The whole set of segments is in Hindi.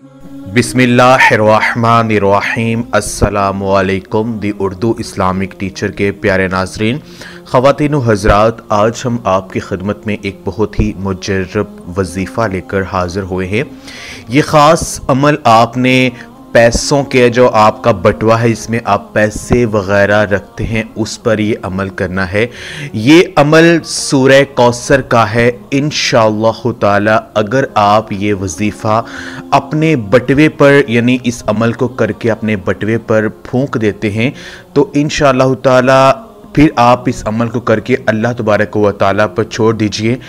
बिस्मिल्लाहिर्रहमानिर्रहीम। अस्सलामुअलैकुम। दी उर्दू इस्लामिक टीचर के प्यारे नाजरीन, ख़वातीन व हज़रात, आज हम आपकी खिदमत में एक बहुत ही मुजर्रब वजीफ़ा लेकर हाज़िर हुए हैं। ये ख़ास अमल आपने पैसों के जो आपका बटवा है, इसमें आप पैसे वग़ैरह रखते हैं, उस पर ये अमल करना है। ये अमल सूरह कौसर का है। इंशाअल्लाह ताला अगर आप ये वजीफ़ा अपने बटवे पर, यानी इस अमल को करके अपने बटवे पर फूंक देते हैं, तो इंशाअल्लाह ताला फिर आप इस अमल को करके अल्लाह तबारक व तआला पर छोड़ दीजिए।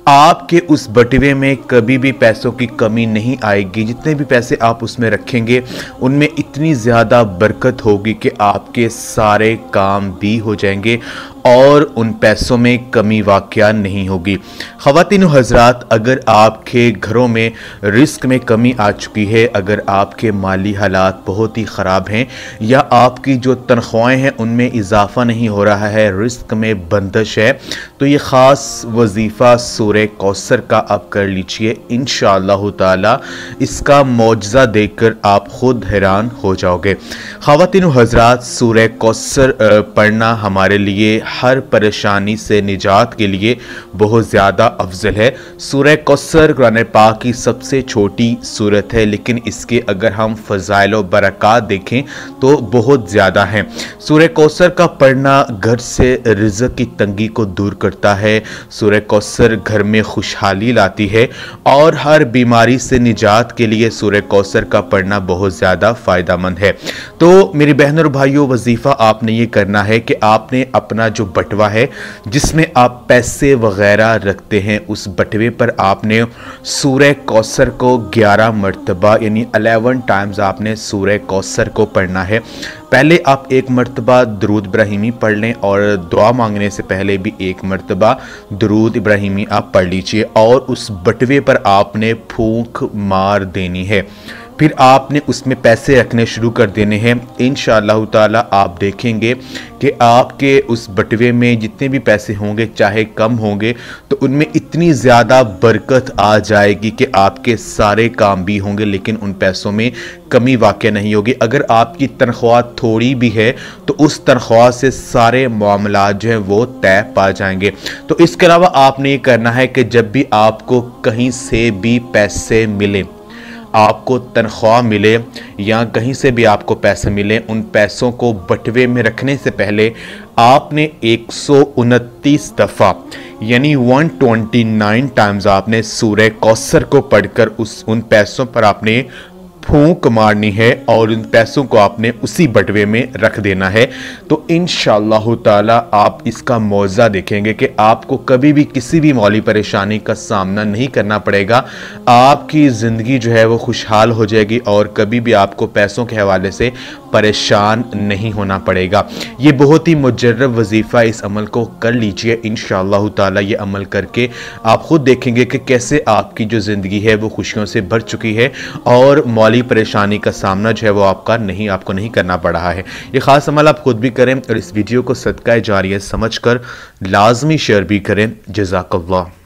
आपके उस बटवे में कभी भी पैसों की कमी नहीं आएगी। जितने भी पैसे आप उसमें रखेंगे, उनमें इतनी ज़्यादा बरकत होगी कि आपके सारे काम भी हो जाएंगे और उन पैसों में कमी वाक़या नहीं होगी। ख़वातीन व हज़रात, अगर आपके घरों में रिस्क में कमी आ चुकी है, अगर आपके माली हालात बहुत ही ख़राब हैं, या आपकी जो तनख्वाहें हैं उनमें इजाफ़ा नहीं हो रहा है, रिस्क में बंदिश है, तो ये ख़ास वजीफ़ा सूरह कौसर का आप कर लीजिए। इंशाअल्लाह ताला इसका मौजज़ा देखकर आप ख़ुद हैरान हो जाओगे। ख़वातीन व हज़रात, सूरह कौसर पढ़ना हमारे लिए हर परेशानी से निजात के लिए बहुत ज़्यादा अफजल है। सूरह कौसर कुरान पाक की सबसे छोटी सूरत है, लेकिन इसके अगर हम फ़ज़ाइल व बरक़ात देखें तो बहुत ज़्यादा हैं। सूरह कौसर का पढ़ना घर से रिज़्क़ की तंगी को दूर करता है। सूरह कौसर घर में खुशहाली लाती है और हर बीमारी से निजात के लिए सूरह कौसर का पढ़ना बहुत ज़्यादा फ़ायदेमंद है। तो मेरी बहनों और भाइयों, वजीफ़ा आपने ये करना है कि आपने अपना जो बटवा है जिसमें आप पैसे वगैरह रखते हैं, उस बटवे पर आपने सूरह कौसर को 11 मरतबा यानी 11 टाइम्स आपने सूरह कौसर को पढ़ना है। पहले आप एक मरतबा दरूद इब्राहिमी पढ़ लें और दुआ मांगने से पहले भी एक मरतबा दरूद इब्राहिमी आप पढ़ लीजिए और उस बटवे पर आपने फूंक मार देनी है। फिर आपने उसमें पैसे रखने शुरू कर देने हैं। इंशाअल्लाह ताला आप देखेंगे कि आपके उस बटवे में जितने भी पैसे होंगे, चाहे कम होंगे, तो उनमें इतनी ज़्यादा बरकत आ जाएगी कि आपके सारे काम भी होंगे, लेकिन उन पैसों में कमी वाक़या नहीं होगी। अगर आपकी तनख्वाह थोड़ी भी है तो उस तनख्वाह से सारे मामलात जो हैं वो तय पा जाएंगे। तो इसके अलावा आपने ये करना है कि जब भी आपको कहीं से भी पैसे मिले, आपको तनख्वाह मिले या कहीं से भी आपको पैसे मिले, उन पैसों को बटवे में रखने से पहले आपने 129 दफ़ा यानी 129 टाइम्स आपने सूरह कौसर को पढ़कर उन पैसों पर आपने फूंक मारनी है और उन पैसों को आपने उसी बटवे में रख देना है। तो इंशाअल्लाह ताला आप इसका मौज़ा देखेंगे कि आपको कभी भी किसी भी माली परेशानी का सामना नहीं करना पड़ेगा। आपकी ज़िंदगी जो है वो खुशहाल हो जाएगी और कभी भी आपको पैसों के हवाले से परेशान नहीं होना पड़ेगा। ये बहुत ही मुजर्रब वजीफ़ा, इस अमल को कर लीजिए। इंशाअल्लाह ताला ये अमल करके आप ख़ुद देखेंगे कि कैसे आपकी जो ज़िंदगी है वो खुशियों से भर चुकी है और माली परेशानी का सामना जो है वो आपको नहीं करना पड़ रहा है। ये ख़ास अमल आप खुद भी करें और इस वीडियो को सदका जारिया समझकर लाजमी शेयर भी करें। जज़ाकल्लाह।